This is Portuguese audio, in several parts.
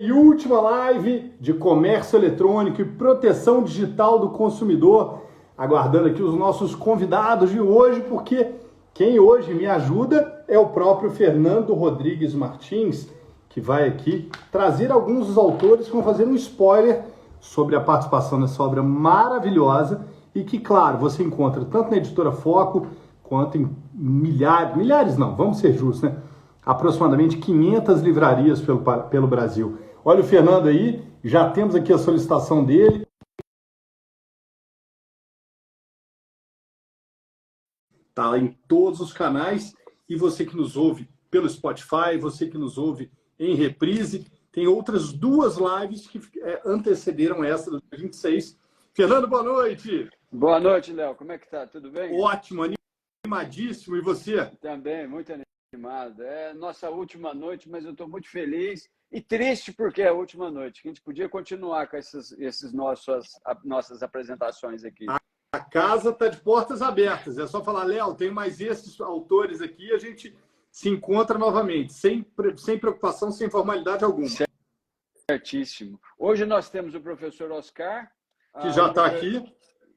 e última live de comércio eletrônico e proteção digital do consumidor. Aguardando aqui os nossos convidados de hoje, porque quem hoje me ajuda é o próprio Fernando Rodrigues Martins, que vai aqui trazer alguns dos autores que vão fazer um spoiler sobre a participação nessa obra maravilhosa e que, claro, você encontra tanto na Editora Foco quanto em milhares não, vamos ser justos, né? Aproximadamente 500 livrarias pelo Brasil. Olha o Fernando aí, já temos aqui a solicitação dele. Está lá em todos os canais. E você que nos ouve pelo Spotify, você que nos ouve em reprise, tem outras duas lives que antecederam essa do 26. Fernando, boa noite. Boa noite, Léo. Como é que tá? Tudo bem? Ótimo, animadíssimo. E você? Também, muito animado. É nossa última noite, mas eu estou muito feliz e triste porque é a última noite. Que a gente podia continuar com esses nossas apresentações aqui. A casa está de portas abertas. É só falar, Léo, tem mais esses autores aqui, a gente se encontra novamente, sem preocupação, sem formalidade alguma. Certíssimo. Hoje nós temos o professor Oscar, que já está aqui.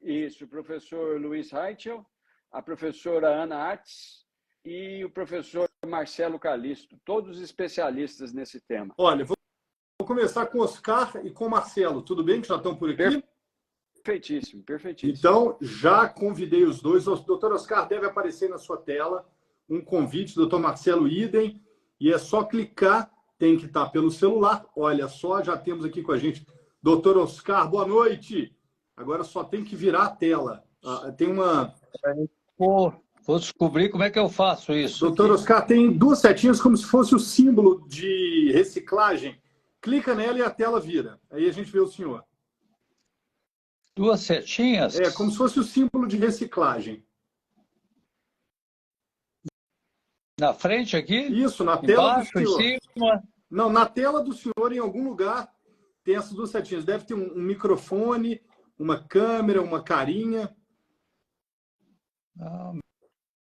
Isso, o professor Luiz Reichel, a professora Ana Artes e o professor Marcelo Calisto, todos especialistas nesse tema. Olha, vou começar com o Oscar e com o Marcelo. Tudo bem que já estão por aqui? Perfeitíssimo, perfeitíssimo. Então, já convidei os dois. O doutor Oscar deve aparecer na sua tela um convite, doutor Marcelo idem, e é só clicar, tem que estar pelo celular. Olha só, já temos aqui com a gente doutor Oscar, boa noite. Agora só tem que virar a tela. Tem uma... Vou descobrir como é que eu faço isso. Doutor Oscar, tem duas setinhas como se fosse o símbolo de reciclagem. Clica nela e a tela vira. Aí a gente vê o senhor. Duas setinhas? É, como se fosse o símbolo de reciclagem. Na frente aqui? Isso, na tela embaixo, do senhor. Em cima? Não, na tela do senhor, em algum lugar, tem essas duas setinhas. Deve ter um microfone, uma câmera, uma carinha.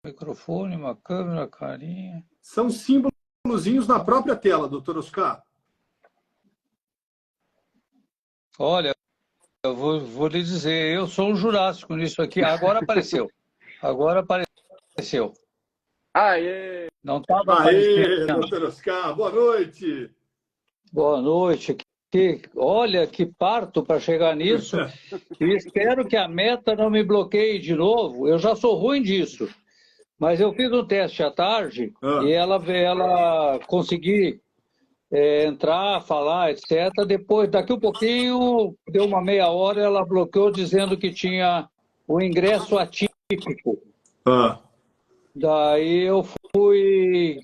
Microfone, uma câmera, carinha. São símbolozinhos na própria tela, doutor Oscar. Olha, eu vou lhe dizer, eu sou um jurássico nisso aqui. Agora apareceu. Agora apareceu. Aê! Não estava aparecendo. Doutor Oscar, boa noite. Boa noite. Olha, que parto para chegar nisso. E espero que a meta não me bloqueie de novo. Eu já sou ruim disso. Mas eu fiz um teste à tarde e ela consegui entrar, falar, etc. Depois, daqui um pouquinho, deu uma meia hora, ela bloqueou dizendo que tinha o ingresso atípico. Daí eu fui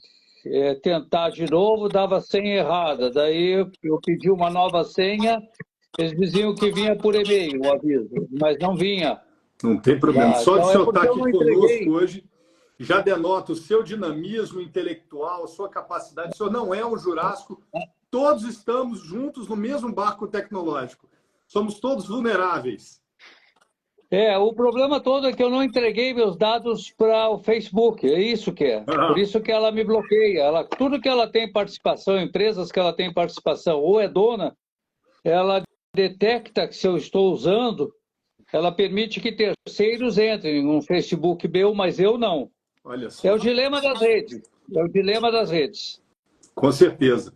tentar de novo, dava senha errada. Daí eu pedi uma nova senha, eles diziam que vinha por e-mail o aviso, mas não vinha. Não tem problema. Só de o senhor estar aqui conosco hoje já denota o seu dinamismo intelectual, a sua capacidade. O senhor não é um jurássico. Todos estamos juntos no mesmo barco tecnológico. Somos todos vulneráveis. O problema todo é que eu não entreguei meus dados para o Facebook. É isso que é. Por isso que ela me bloqueia. Tudo que ela tem participação, empresas que ela tem participação ou é dona, ela detecta que se eu estou usando, ela permite que terceiros entrem no Facebook meu, mas eu não. Olha só. É o dilema das redes. É o dilema das redes. Com certeza.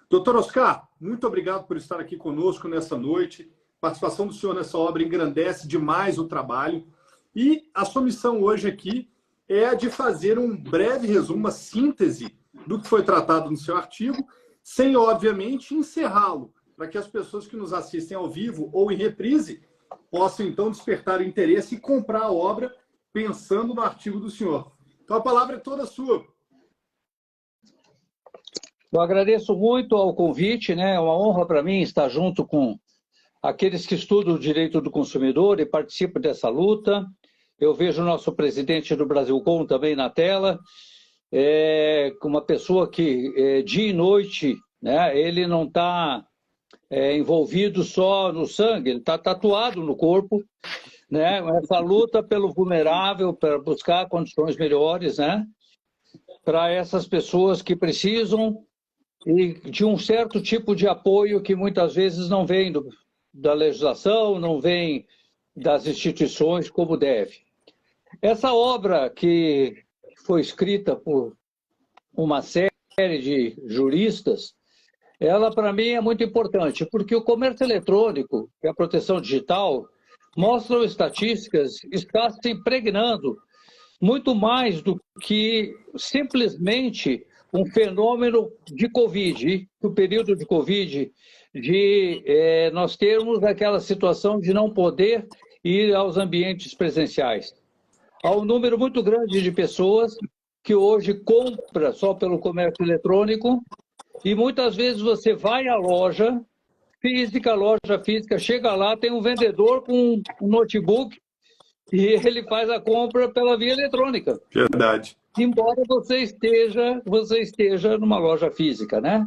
Doutor Oscar, muito obrigado por estar aqui conosco nessa noite. A participação do senhor nessa obra engrandece demais o trabalho. E a sua missão hoje aqui é a de fazer um breve resumo, uma síntese do que foi tratado no seu artigo, sem, obviamente, encerrá-lo, para que as pessoas que nos assistem ao vivo ou em reprise possam, então, despertar o interesse e comprar a obra pensando no artigo do senhor. Então, a palavra é toda sua. Eu agradeço muito ao convite, né? É uma honra para mim estar junto com aqueles que estudam o direito do consumidor e participam dessa luta. Eu vejo o nosso presidente do Brasilcom também na tela, uma pessoa que dia e noite, né? Ele não está envolvido só no sangue, ele está tatuado no corpo, né? Essa luta pelo vulnerável, para buscar condições melhores, né? Para essas pessoas que precisam e de um certo tipo de apoio que muitas vezes não vem da legislação, não vem das instituições como deve. Essa obra que foi escrita por uma série de juristas, ela para mim é muito importante, porque o comércio eletrônico e a proteção digital mostram estatísticas, está se impregnando muito mais do que simplesmente um fenômeno de Covid, do período de Covid, de nós termos aquela situação de não poder ir aos ambientes presenciais. Há um número muito grande de pessoas que hoje compra só pelo comércio eletrônico e muitas vezes você vai à loja física, chega lá, tem um vendedor com um notebook e ele faz a compra pela via eletrônica. Verdade. Embora você esteja numa loja física, né?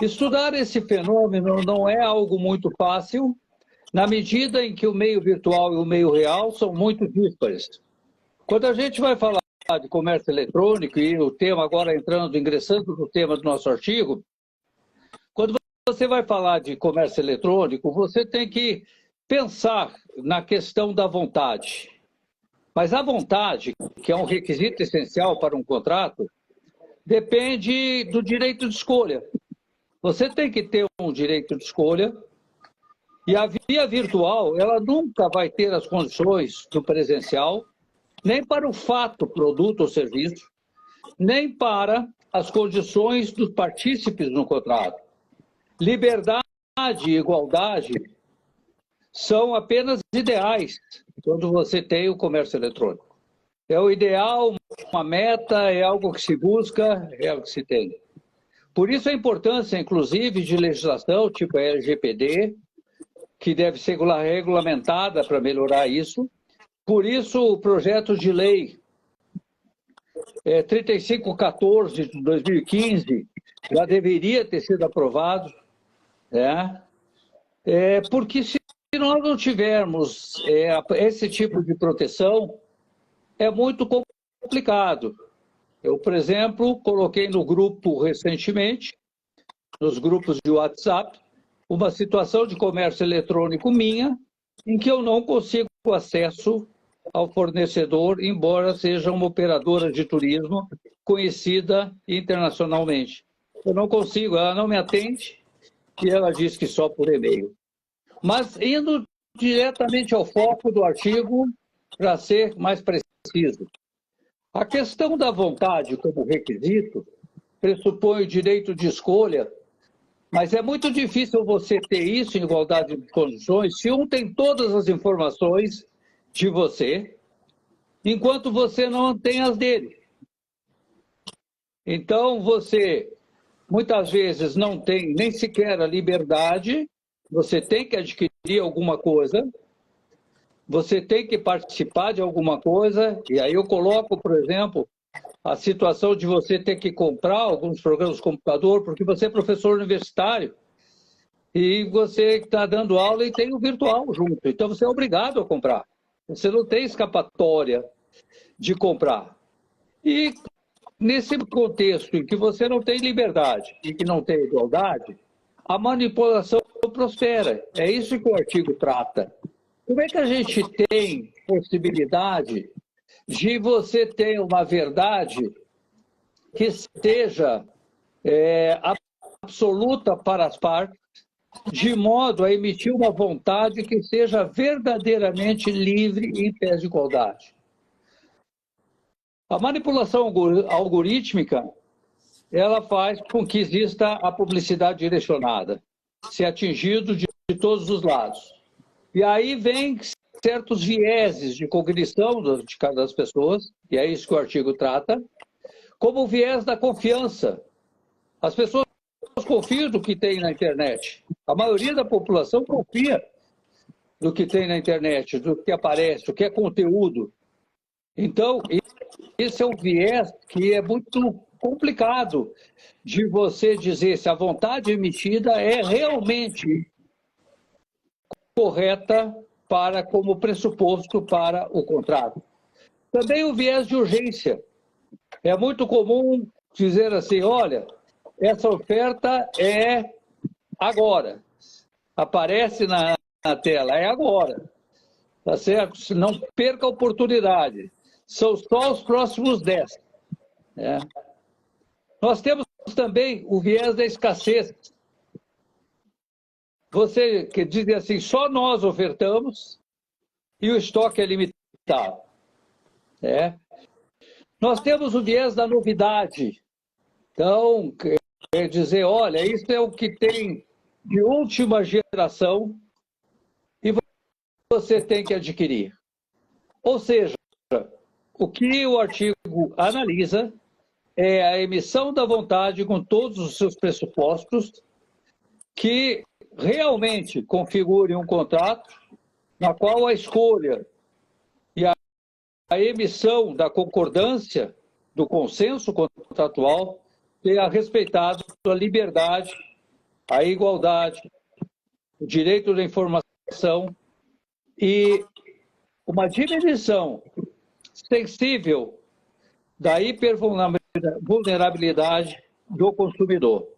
Estudar esse fenômeno não é algo muito fácil, na medida em que o meio virtual e o meio real são muito díspares. Quando a gente vai falar de comércio eletrônico, e o tema agora ingressando no tema do nosso artigo, quando você vai falar de comércio eletrônico, você tem que pensar na questão da vontade. Mas a vontade, que é um requisito essencial para um contrato, depende do direito de escolha. Você tem que ter um direito de escolha e a via virtual, ela nunca vai ter as condições do presencial, nem para o fato, produto ou serviço, nem para as condições dos partícipes no contrato. Liberdade e igualdade são apenas ideais quando você tem o comércio eletrônico. É o ideal, uma meta, é algo que se busca, é algo que se tem. Por isso a importância, inclusive, de legislação tipo a LGPD, que deve ser regulamentada para melhorar isso. Por isso o projeto de lei 3514 de 2015 já deveria ter sido aprovado, né? Porque se nós não tivermos esse tipo de proteção, é muito complicado. Eu, por exemplo, coloquei no grupo recentemente, nos grupos de WhatsApp, uma situação de comércio eletrônico minha, em que eu não consigo acesso ao fornecedor, embora seja uma operadora de turismo conhecida internacionalmente. Eu não consigo, ela não me atende e ela diz que só por e-mail. Mas indo diretamente ao foco do artigo, para ser mais preciso. A questão da vontade como requisito pressupõe o direito de escolha, mas é muito difícil você ter isso em igualdade de condições se um tem todas as informações de você, enquanto você não tem as dele. Então, você muitas vezes não tem nem sequer a liberdade, você tem que adquirir alguma coisa, você tem que participar de alguma coisa, e aí eu coloco, por exemplo, a situação de você ter que comprar alguns programas de computador, porque você é professor universitário, e você está dando aula e tem o virtual junto, então você é obrigado a comprar. Você não tem escapatória de comprar. E nesse contexto em que você não tem liberdade e que não tem igualdade, a manipulação prospera. É isso que o artigo trata. Como é que a gente tem possibilidade de você ter uma verdade que seja absoluta para as partes, de modo a emitir uma vontade que seja verdadeiramente livre e em pé de igualdade? A manipulação algorítmica, ela faz com que exista a publicidade direcionada, ser atingido de todos os lados. E aí vem certos vieses de cognição de cada das pessoas, e é isso que o artigo trata, como o viés da confiança. As pessoas confiam do que tem na internet. A maioria da população confia do que tem na internet, do que aparece, do que é conteúdo. Então, esse é um viés que é muito complicado de você dizer se a vontade emitida é realmente correta como pressuposto para o contrato. Também o viés de urgência. É muito comum dizer assim, olha, essa oferta é agora. Aparece na tela, é agora. Tá certo? Não perca a oportunidade. São só os próximos 10. Né? Nós temos também o viés da escassez. Você que diz assim, só nós ofertamos e o estoque é limitado. Né? Nós temos o viés da novidade. Então, quer dizer, olha, isso é o que tem de última geração e você tem que adquirir. Ou seja, o que o artigo analisa é a emissão da vontade com todos os seus pressupostos que realmente configure um contrato na qual a escolha e a emissão da concordância do consenso contratual tenha respeitado a liberdade, a igualdade, o direito da informação e uma diminuição sensível da hipervulnerabilidade do consumidor.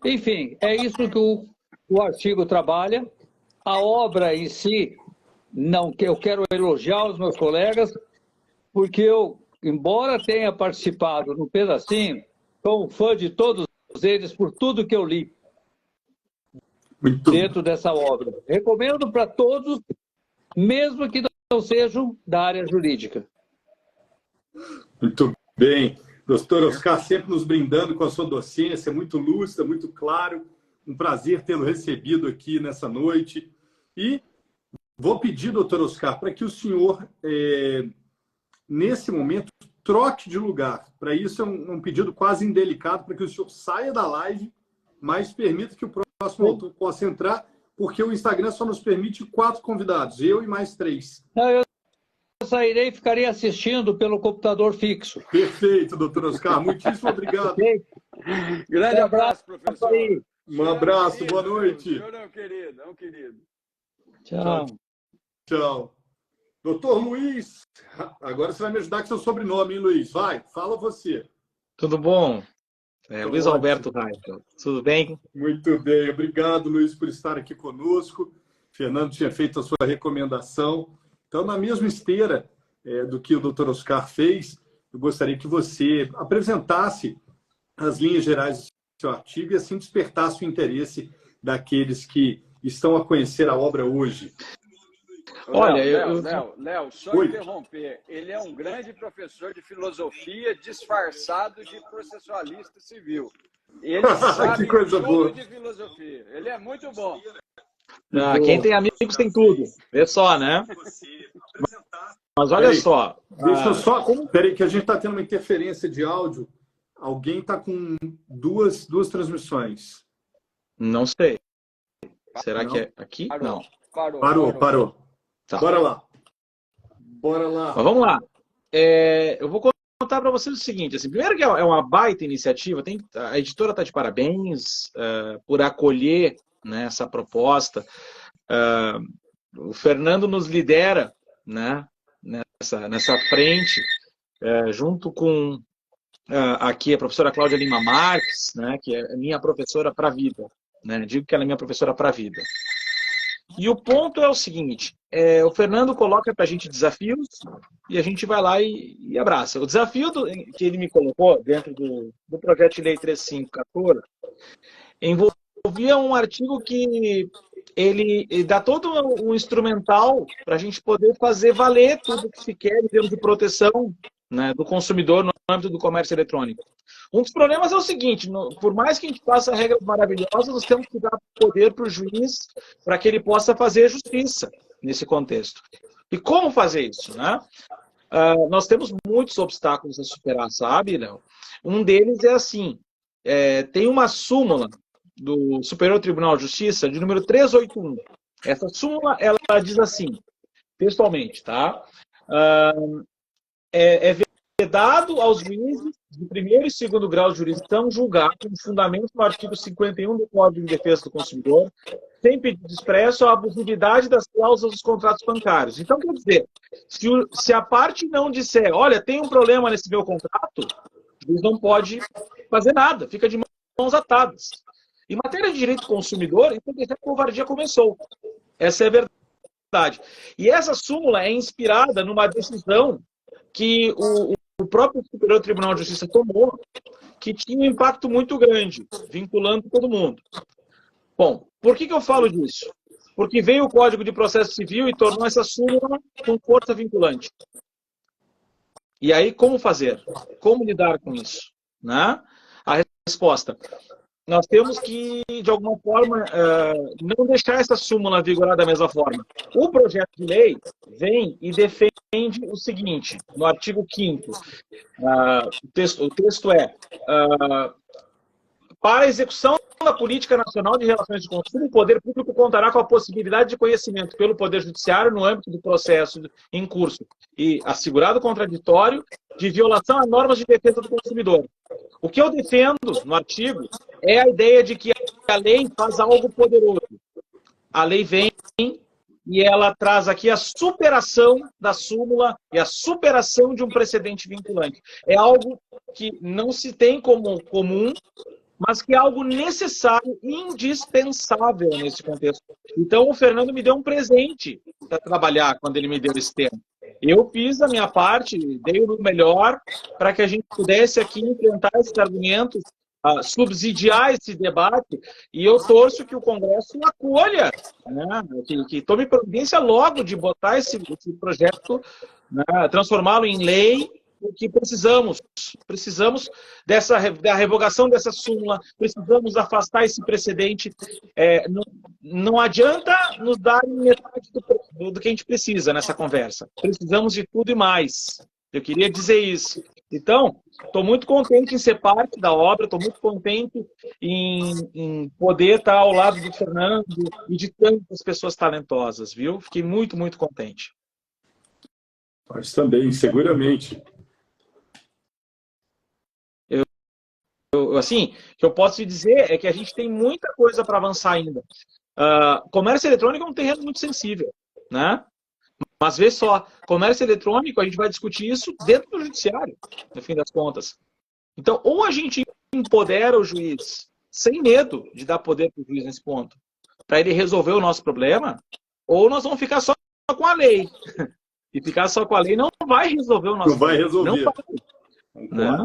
Enfim, é isso que o artigo trabalha. A obra em si, não, eu quero elogiar os meus colegas, porque eu, embora tenha participado no pedacinho, sou um fã de todos eles por tudo que eu li dentro dessa obra. Recomendo para todos, mesmo que não sejam da área jurídica. Muito bem. Doutor Oscar, sempre nos brindando com a sua docência, muito lúcida, muito claro. Um prazer tê-lo recebido aqui nessa noite. E vou pedir, doutor Oscar, para que o senhor, nesse momento, troque de lugar. Para isso é um pedido quase indelicado, para que o senhor saia da live, mas permita que o próximo autor possa entrar, porque o Instagram só nos permite 4 convidados, eu e mais 3. Não, eu sairei e ficarei assistindo pelo computador fixo. Perfeito, doutor Oscar. Muitíssimo obrigado. Grande abraço, professor. Um abraço, boa noite. Senhor é um querido, é um querido. Tchau. Tchau. Doutor Luiz, agora você vai me ajudar com seu sobrenome, hein, Luiz? Vai, fala você. Tudo bom? Luiz ótimo. Alberto Reichl. Tudo bem? Muito bem. Obrigado, Luiz, por estar aqui conosco. Fernando tinha feito a sua recomendação. Então, na mesma esteira do que o doutor Oscar fez, eu gostaria que você apresentasse as linhas gerais do seu artigo e assim despertasse o interesse daqueles que estão a conhecer a obra hoje. Olha, Léo, só interromper. Ele é um grande professor de filosofia disfarçado de processualista civil. Ele sabe que coisa tudo boa. de filosofia. Ele é muito bom. Quem tem amigos tem tudo. Vê só, né? Mas olha só. Deixa eu só. Peraí, que a gente está tendo uma interferência de áudio. Alguém está com duas transmissões. Não sei. Será Não. que é aqui? Parou. Não. Parou. Tá. Bora lá. Mas vamos lá. Eu vou contar para vocês o seguinte. Assim, primeiro que é uma baita iniciativa. A editora está de parabéns por acolher, né, essa proposta. O Fernando nos lidera, né, nessa frente, junto com aqui a professora Cláudia Lima Marques, né, que é minha professora para a vida. Né, digo que ela é minha professora para a vida. E o ponto é o seguinte, o Fernando coloca para a gente desafios e a gente vai lá e abraça. O desafio que ele me colocou dentro do projeto de lei 3514 envolvia um artigo que ele dá todo um instrumental para a gente poder fazer valer tudo que se quer em termos de proteção, né, do consumidor no âmbito do comércio eletrônico. Um dos problemas é o seguinte, por mais que a gente faça regras maravilhosas, nós temos que dar poder para o juiz para que ele possa fazer justiça nesse contexto. E como fazer isso, né? Nós temos muitos obstáculos a superar, sabe, Léo? Um deles é assim, tem uma súmula do Superior Tribunal de Justiça de número 381. Essa súmula, ela diz assim, textualmente, tá? É vedado aos juízes de primeiro e segundo grau de jurisdição julgar com fundamento no artigo 51 do Código de Defesa do Consumidor, sem pedido expresso, a abusividade das cláusulas dos contratos bancários. Então, quer dizer, se a parte não disser, olha, tem um problema nesse meu contrato, o juiz não pode fazer nada, fica de mãos atadas. Em matéria de direito do consumidor, então, a covardia começou. Essa é a verdade. E essa súmula é inspirada numa decisão que o próprio Superior Tribunal de Justiça tomou, que tinha um impacto muito grande, vinculando todo mundo. Bom, por que eu falo disso? Porque veio o Código de Processo Civil e tornou essa súmula com força vinculante. E aí, como fazer? Como lidar com isso? Né? A resposta: nós temos que, de alguma forma, não deixar essa súmula vigorar da mesma forma. O projeto de lei vem e defende o seguinte, no artigo 5º, o texto é: para a execução da Política Nacional de Relações de Consumo, o Poder Público contará com a possibilidade de conhecimento pelo Poder Judiciário no âmbito do processo em curso e assegurado contraditório de violação a normas de defesa do consumidor. O que eu defendo no artigo é a ideia de que a lei faz algo poderoso. A lei vem e ela traz aqui a superação da súmula e a superação de um precedente vinculante. É algo que não se tem como comum, mas que é algo necessário e indispensável nesse contexto. Então, o Fernando me deu um presente para trabalhar quando ele me deu esse tema. Eu fiz a minha parte, dei o melhor para que a gente pudesse aqui enfrentar esses argumentos, subsidiar esse debate, e eu torço que o Congresso acolha, né, que tome providência logo de botar esse projeto, né, transformá-lo em lei, porque precisamos da revogação dessa súmula, precisamos afastar esse precedente. Não adianta nos dar metade do que a gente precisa nessa conversa. Precisamos de tudo e mais. Eu queria dizer isso. Então, estou muito contente em ser parte da obra, estou muito contente em poder estar ao lado do Fernando e de tantas pessoas talentosas, viu? Fiquei muito, muito contente. Nós também, seguramente. Assim, o que eu posso te dizer é que a gente tem muita coisa para avançar ainda. Comércio eletrônico é um terreno muito sensível, né? Mas vê só, comércio eletrônico, a gente vai discutir isso dentro do judiciário, no fim das contas. Então, ou a gente empodera o juiz, sem medo de dar poder para o juiz nesse ponto, para ele resolver o nosso problema, ou nós vamos ficar só com a lei. E ficar só com a lei não vai resolver o nosso problema. Não vai resolver. Não vai. Né?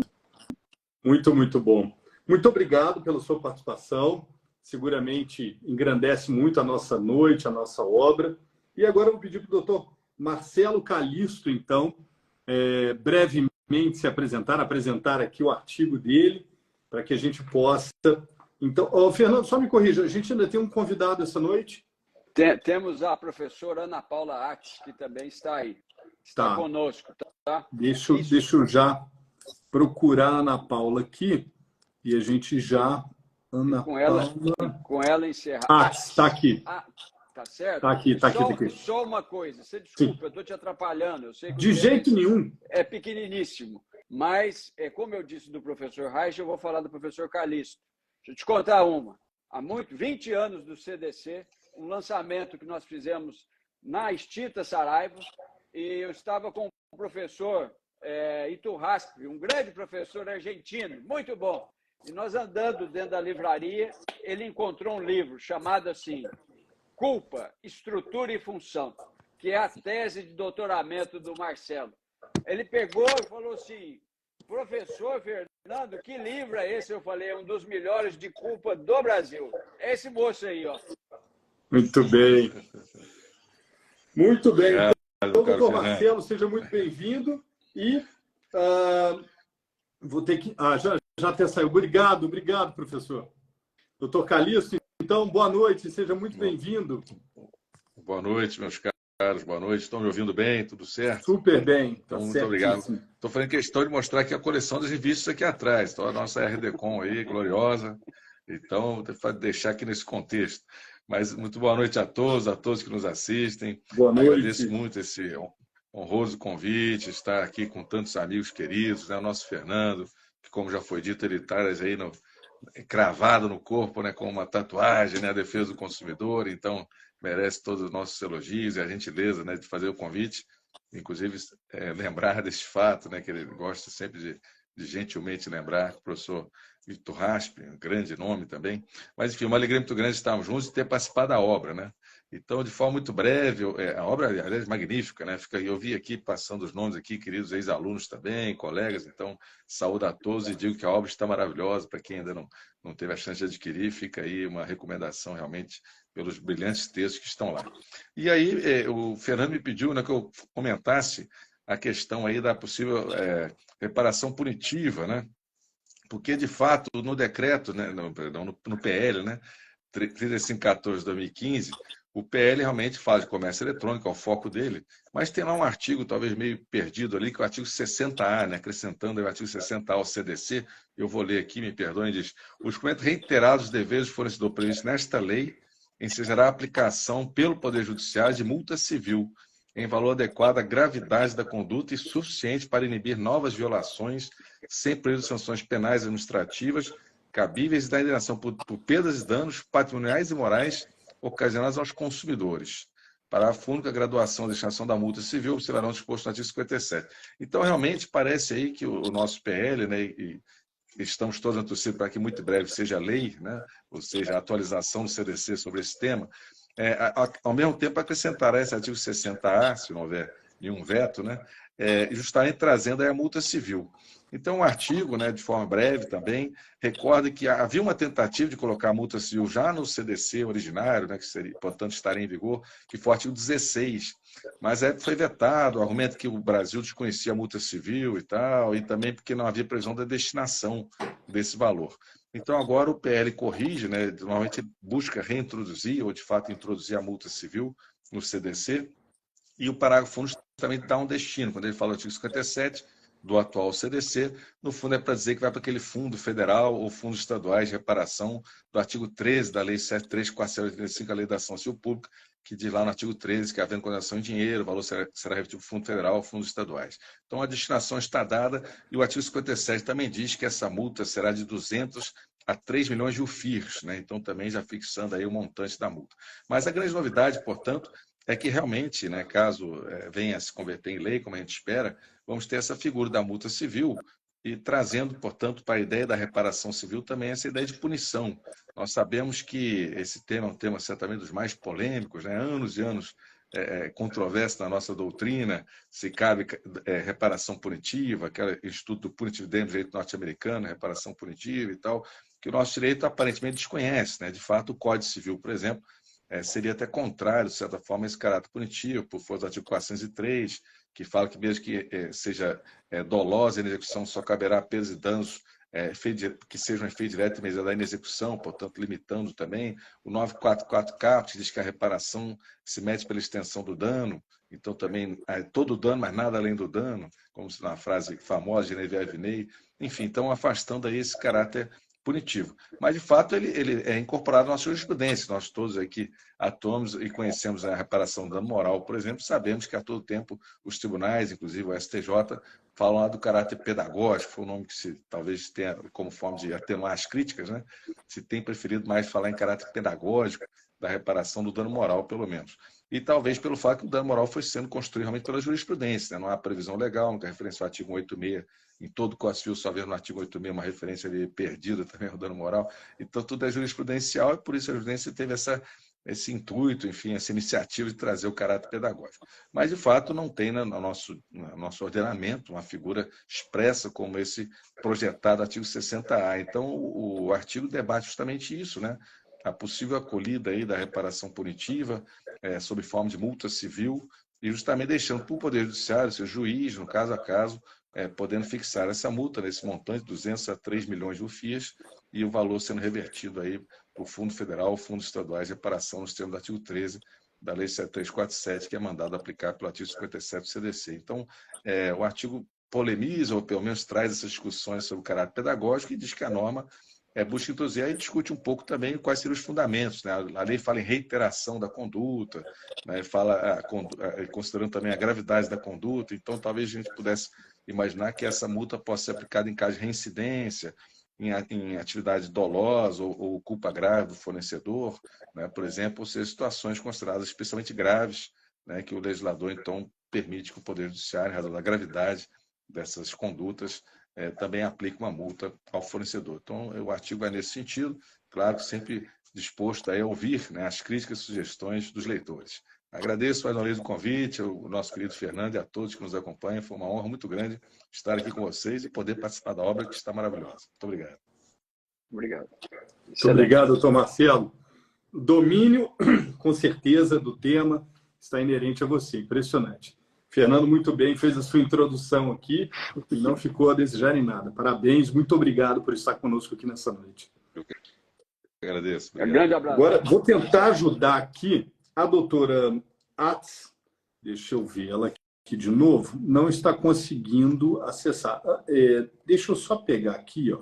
Muito, muito bom. Muito obrigado pela sua participação. Seguramente engrandece muito a nossa noite, a nossa obra. E agora eu vou pedir para o doutor Marcelo Calisto, então, brevemente se apresentar aqui o artigo dele, para que a gente possa... Então, Fernando, só me corrija, a gente ainda tem um convidado essa noite? Temos a professora Ana Paula Ax, que também está aí. Está conosco, tá? Deixa eu já procurar a Ana Paula aqui e a gente já... Com ela encerrar. Está aqui. Tá certo? Está aqui. Só uma coisa, você desculpa, eu estou te atrapalhando. Eu sei que de jeito nenhum. É pequeniníssimo, mas, como eu disse do professor Reich, eu vou falar do professor Calisto. Deixa eu te contar uma. Há 20 anos do CDC, um lançamento que nós fizemos na extinta Saraiva, e eu estava com o professor Iturraspe, um grande professor argentino, muito bom. E nós andando dentro da livraria, ele encontrou um livro chamado assim, Culpa, Estrutura e Função, que é a tese de doutoramento do Marcelo. Ele pegou e falou assim, professor Fernando, que livro é esse? Eu falei, é um dos melhores de culpa do Brasil. É esse moço aí, ó. Muito bem. Muito bem. Então, doutor Marcelo, seja muito bem-vindo. E vou ter que... já até saiu. Obrigado, professor. Doutor Calisto, então, boa noite, seja muito bem-vindo. Boa noite, meus caros, boa noite. Estão me ouvindo bem? Tudo certo? Super bem. Então, muito obrigado. Estou fazendo questão de mostrar aqui a coleção das revistas aqui atrás. Então, a nossa RDCOM aí, gloriosa. Então, vou deixar aqui nesse contexto. Mas muito boa noite a todos que nos assistem. Boa noite. Agradeço muito esse honroso convite, estar aqui com tantos amigos queridos, né? O nosso Fernando, que, como já foi dito, ele traz aí cravado no corpo, né, com uma tatuagem, né, a defesa do consumidor, então merece todos os nossos elogios e a gentileza, né, de fazer o convite, inclusive lembrar desse fato, né, que ele gosta sempre de gentilmente lembrar que o professor Vitor Raspe, um grande nome também. Mas, enfim, uma alegria muito grande estarmos juntos e ter participado da obra, né? Então, de forma muito breve, a obra, aliás, magnífica, né? Eu vi aqui, passando os nomes aqui, queridos ex-alunos também, colegas, então, saúde a todos e digo que a obra está maravilhosa, para quem ainda não teve a chance de adquirir, fica aí uma recomendação realmente pelos brilhantes textos que estão lá. E aí, o Fernando me pediu, né, que eu comentasse a questão aí da possível reparação punitiva, né? Porque, de fato, no decreto, né, no PL, né, 3514 de 2015, o PL realmente fala de comércio eletrônico, é o foco dele, mas tem lá um artigo, talvez meio perdido ali, que é o artigo 60A, né, acrescentando o artigo 60A ao CDC, eu vou ler aqui, me perdoem, diz: os cumprimentos reiterados dos deveres do fornecedor previstos nesta lei ensejará a aplicação pelo Poder Judiciário de multa civil em valor adequado à gravidade da conduta e suficiente para inibir novas violações, sem prejuízo de sanções penais e administrativas cabíveis e da indenização por perdas e danos patrimoniais e morais ocasionados aos consumidores. Parágrafo único, a graduação e destinação da multa civil observarão disposto no artigo 57. Então, realmente, parece aí que o nosso PL, né, e estamos todos na torcida para que muito breve seja lei, né, ou seja, a atualização do CDC sobre esse tema, ao mesmo tempo acrescentará esse artigo 60A, se não houver nenhum veto, né, justamente trazendo aí a multa civil. Então, o artigo, né, de forma breve também, recorda que havia uma tentativa de colocar a multa civil já no CDC originário, né, que seria, portanto, estaria em vigor, que foi o artigo 16, mas foi vetado, o argumento que o Brasil desconhecia a multa civil e tal, e também porque não havia previsão da destinação desse valor. Então, agora o PL corrige, né, normalmente busca reintroduzir, ou de fato introduzir a multa civil no CDC, e o parágrafo único também dá um destino. Quando ele fala do artigo 57 do atual CDC, no fundo é para dizer que vai para aquele fundo federal ou fundos estaduais de reparação do artigo 13 da Lei 73485, a Lei da Ação Civil Pública, que diz lá no artigo 13 que, havendo condenação em dinheiro, o valor será revertido para fundo federal ou fundos estaduais. Então, a destinação está dada e o artigo 57 também diz que essa multa será de 200 a 3 milhões de UFIRs, né? Então, também já fixando aí o montante da multa. Mas a grande novidade, portanto, é que realmente, né, caso venha a se converter em lei, como a gente espera, vamos ter essa figura da multa civil e trazendo, portanto, para a ideia da reparação civil também essa ideia de punição. Nós sabemos que esse tema é um tema certamente dos mais polêmicos, né? Anos e anos controverso na nossa doutrina, se cabe reparação punitiva, aquele Instituto do Punitive Damage, direito norte-americano, reparação punitiva e tal, que o nosso direito aparentemente desconhece, né? De fato, o Código Civil, por exemplo, seria até contrário, de certa forma, a esse caráter punitivo, por força do artigo 403, que fala que mesmo que seja dolosa a inexecução, só caberá perdas e danos que sejam efeito direto e imediato da inexecução, portanto, limitando também. O 944 que diz que a reparação se mede pela extensão do dano, então também todo dano, mas nada além do dano, como na frase famosa de Genevieve Viney. Enfim, então afastando aí esse caráter punitivo. Mas, de fato, ele é incorporado na nossa jurisprudência. Nós todos aqui atuamos e conhecemos a reparação do dano moral, por exemplo, sabemos que a todo tempo os tribunais, inclusive o STJ, falam lá do caráter pedagógico, foi um nome que talvez tenha como forma de atenuar as críticas, né? Se tem preferido mais falar em caráter pedagógico da reparação do dano moral, pelo menos. E talvez pelo fato que o dano moral foi sendo construído realmente pela jurisprudência, né? Não há previsão legal, nunca referência ao artigo 186, em todo o Código Civil, só vendo no artigo 86 uma referência ali perdida também ao dano moral. Então, tudo é jurisprudencial e por isso a jurisprudência teve esse intuito, enfim, essa iniciativa de trazer o caráter pedagógico. Mas, de fato, não tem no nosso ordenamento uma figura expressa como esse projetado artigo 60A. Então, o artigo debate justamente isso, né? A possível acolhida aí da reparação punitiva sob forma de multa civil e justamente deixando para o Poder Judiciário, seu juiz, no caso a caso, podendo fixar essa multa nesse montante, 200 a 3 milhões de UFIAs, e o valor sendo revertido aí para o Fundo Federal, Fundos Estaduais de Reparação, nos termos do artigo 13 da Lei 7347, que é mandado aplicar pelo artigo 57 do CDC. Então, o artigo polemiza, ou pelo menos traz essas discussões sobre o caráter pedagógico e diz que a norma busca introduzir, aí discute um pouco também quais seriam os fundamentos, né? A lei fala em reiteração da conduta, né? Fala considerando também a gravidade da conduta, então talvez a gente pudesse imaginar que essa multa possa ser aplicada em caso de reincidência, em atividade dolosa ou culpa grave do fornecedor, né? Por exemplo, ou seja, situações consideradas especialmente graves, né? Que o legislador, então, permite que o Poder Judiciário, em razão da gravidade dessas condutas, também aplique uma multa ao fornecedor. Então, o artigo vai nesse sentido, claro, sempre disposto a ouvir, né, as críticas e sugestões dos leitores. Agradeço mais uma vez o convite, ao nosso querido Fernando e a todos que nos acompanham. Foi uma honra muito grande estar aqui com vocês e poder participar da obra que está maravilhosa. Muito obrigado. Obrigado. Muito obrigado, doutor Marcelo. O domínio, com certeza, do tema está inerente a você. Impressionante. Fernando, muito bem, fez a sua introdução aqui e não ficou a desejar em nada. Parabéns, muito obrigado por estar conosco aqui nessa noite. Eu que agradeço. Um grande abraço. Agora, vou tentar ajudar aqui a doutora Atz. Deixa eu ver ela aqui de novo. Não está conseguindo acessar. Deixa eu só pegar aqui, ó,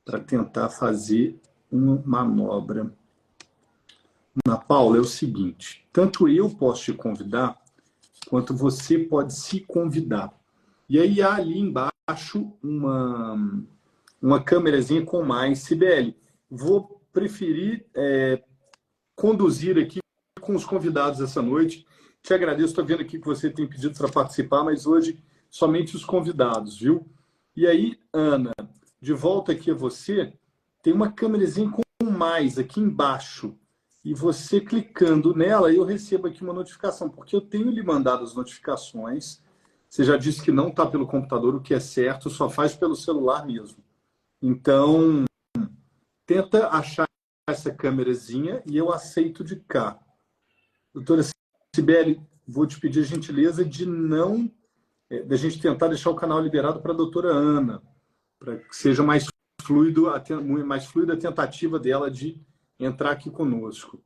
para tentar fazer uma manobra. Ana Paula, é o seguinte, tanto eu posso te convidar, quanto você pode se convidar. E aí há ali embaixo uma câmerazinha com mais CBL. Vou preferir conduzir aqui com os convidados essa noite. Te agradeço, estou vendo aqui que você tem pedido para participar, mas hoje somente os convidados, viu? E aí, Ana, de volta aqui a você, tem uma câmerazinha com mais aqui embaixo. E você clicando nela, eu recebo aqui uma notificação, porque eu tenho lhe mandado as notificações. Você já disse que não está pelo computador, o que é certo, só faz pelo celular mesmo. Então, tenta achar essa câmerazinha e eu aceito de cá. Doutora Cibele, vou te pedir a gentileza de não... da gente tentar deixar o canal liberado para a doutora Ana, para que seja mais fluido a tentativa dela de entrar aqui conosco.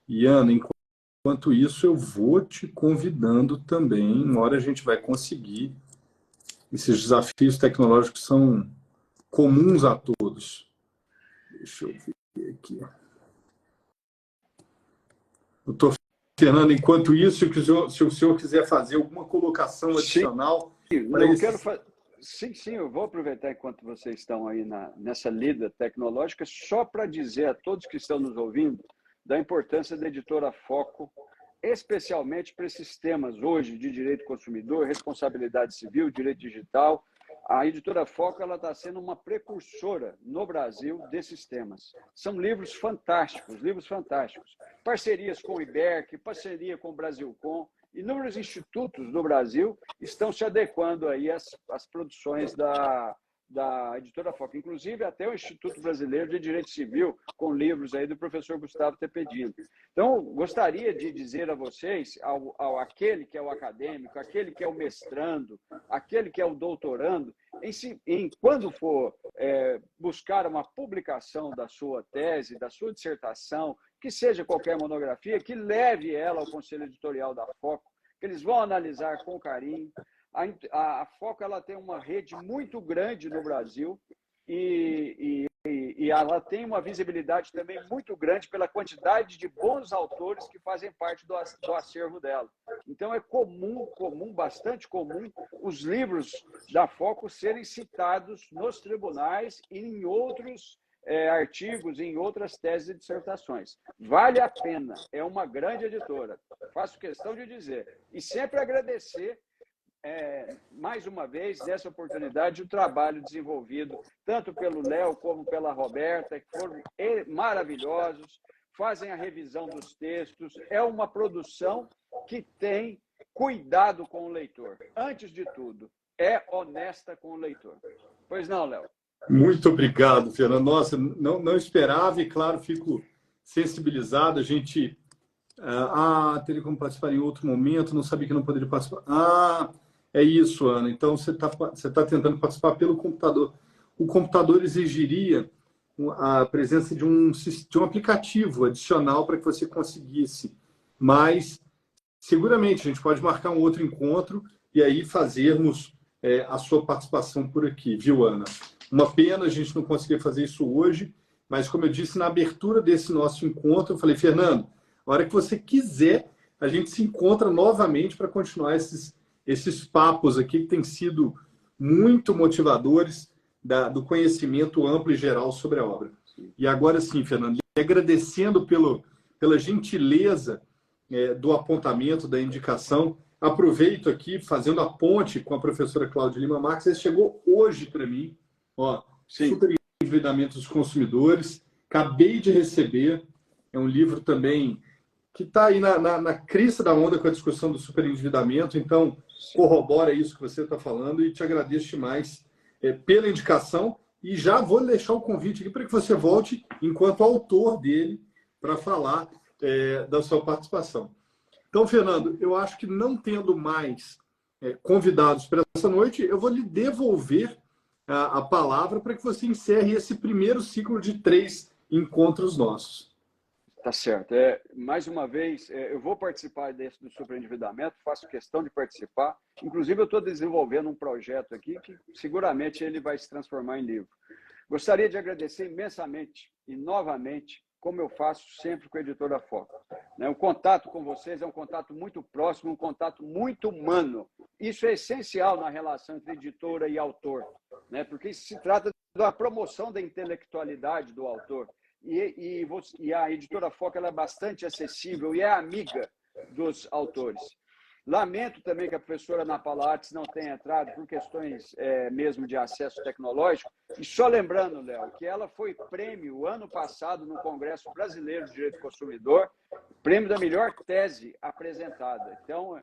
E, Ana, enquanto isso, eu vou te convidando também. Uma hora a gente vai conseguir. Esses desafios tecnológicos são comuns a todos. Deixa eu ver aqui. Doutor Fernando, enquanto isso, se o senhor quiser fazer alguma colocação adicional... Sim, eu vou aproveitar enquanto vocês estão aí nessa lida tecnológica, só para dizer a todos que estão nos ouvindo da importância da editora Foco, especialmente para esses temas hoje de direito do consumidor, responsabilidade civil, direito digital. A editora Foco está sendo uma precursora no Brasil desses temas. São livros fantásticos. Parcerias com o IBERC, parceria com o Brasilcom. Inúmeros institutos do Brasil estão se adequando aí às produções da editora Foco, inclusive até o Instituto Brasileiro de Direito Civil, com livros aí do professor Gustavo Tepedino. Então, gostaria de dizer a vocês, aquele que é o acadêmico, aquele que é o mestrando, aquele que é o doutorando, quando for buscar uma publicação da sua tese, da sua dissertação, que seja qualquer monografia, que leve ela ao Conselho Editorial da Foco, que eles vão analisar com carinho. A Foco ela tem uma rede muito grande no Brasil e ela tem uma visibilidade também muito grande pela quantidade de bons autores que fazem parte do acervo dela. Então, é bastante comum, os livros da Foco serem citados nos tribunais e em outros artigos, em outras teses e dissertações. Vale a pena, é uma grande editora, faço questão de dizer. E sempre agradecer, mais uma vez, nessa oportunidade, o trabalho desenvolvido, tanto pelo Léo como pela Roberta, que foram maravilhosos, fazem a revisão dos textos, é uma produção que tem cuidado com o leitor. Antes de tudo, é honesta com o leitor. Pois não, Léo? Muito obrigado, Fernando. Nossa, não esperava e, claro, fico sensibilizado. A gente teria como participar em outro momento, não sabia que não poderia participar. É isso, Ana. Então, você tá tentando participar pelo computador. O computador exigiria a presença de um aplicativo adicional para que você conseguisse. Mas, seguramente, a gente pode marcar um outro encontro e aí fazermos a sua participação por aqui, viu, Ana? Uma pena a gente não conseguir fazer isso hoje, mas, como eu disse, na abertura desse nosso encontro, eu falei, Fernando, a hora que você quiser, a gente se encontra novamente para continuar esses papos aqui que têm sido muito motivadores do conhecimento amplo e geral sobre a obra. E agora sim, Fernando, agradecendo pela gentileza do apontamento, da indicação, aproveito aqui, fazendo a ponte com a professora Cláudia Lima Marques, esse chegou hoje para mim, ó, Super Endividamento dos Consumidores, acabei de receber, é um livro também que está aí na crista da onda com a discussão do superendividamento, então corrobora isso que você está falando e te agradeço demais pela indicação e já vou deixar o convite aqui para que você volte enquanto autor dele para falar da sua participação. Então, Fernando, eu acho que não tendo mais convidados para essa noite, eu vou lhe devolver a palavra para que você encerre esse primeiro ciclo de 3 encontros nossos. Tá certo. Mais uma vez, eu vou participar do superendividamento, faço questão de participar. Inclusive, eu estou desenvolvendo um projeto aqui que seguramente ele vai se transformar em livro. Gostaria de agradecer imensamente e novamente, como eu faço sempre com a Editora Foco. O contato com vocês é um contato muito próximo, um contato muito humano. Isso é essencial na relação entre editora e autor, porque se trata da promoção da intelectualidade do autor. E a Editora Foco ela é bastante acessível e é amiga dos autores. Lamento também que a professora Ana Paula Artes não tenha entrado por questões mesmo de acesso tecnológico. E só lembrando, Léo, que ela foi prêmio ano passado no Congresso Brasileiro de Direito do Consumidor, prêmio da melhor tese apresentada. Então,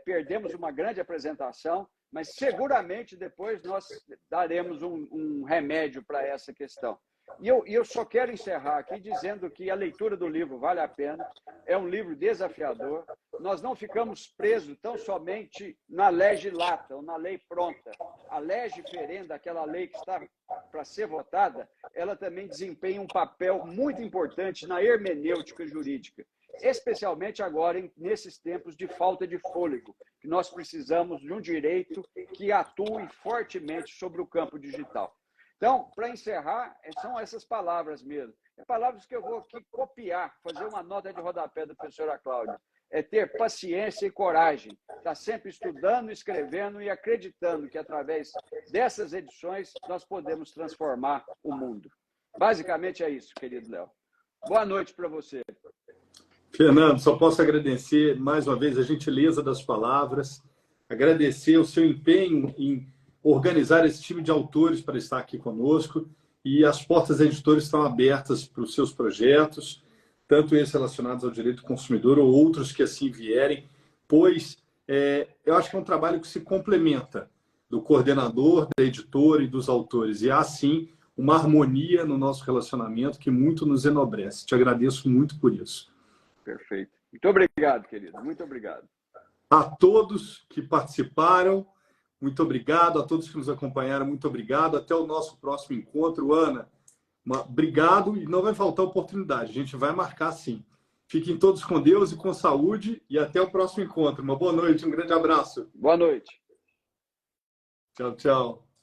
perdemos uma grande apresentação, mas seguramente depois nós daremos um remédio para essa questão. E eu só quero encerrar aqui dizendo que a leitura do livro vale a pena, é um livro desafiador, nós não ficamos presos tão somente na lege lata, ou na lei pronta. A lege ferenda, aquela lei que está para ser votada, ela também desempenha um papel muito importante na hermenêutica jurídica, especialmente agora nesses tempos de falta de fôlego, que nós precisamos de um direito que atue fortemente sobre o campo digital. Então, para encerrar, são essas palavras mesmo. Palavras que eu vou aqui copiar, fazer uma nota de rodapé da professora Cláudia. É ter paciência e coragem. Estar sempre estudando, escrevendo e acreditando que, através dessas edições, nós podemos transformar o mundo. Basicamente é isso, querido Léo. Boa noite para você. Fernando, só posso agradecer mais uma vez a gentileza das palavras, agradecer o seu empenho em organizar esse time de autores para estar aqui conosco, e as portas da editora estão abertas para os seus projetos, tanto esses relacionados ao direito do consumidor ou outros que assim vierem, pois eu acho que é um trabalho que se complementa do coordenador, da editora e dos autores, e há sim uma harmonia no nosso relacionamento que muito nos enobrece. Te agradeço muito por isso. Perfeito. Muito obrigado, querido. Muito obrigado. A todos que participaram, muito obrigado. A todos que nos acompanharam, muito obrigado. Até o nosso próximo encontro. Ana, obrigado e não vai faltar oportunidade. A gente vai marcar sim. Fiquem todos com Deus e com saúde e até o próximo encontro. Uma boa noite, um grande abraço. Boa noite. Tchau, tchau.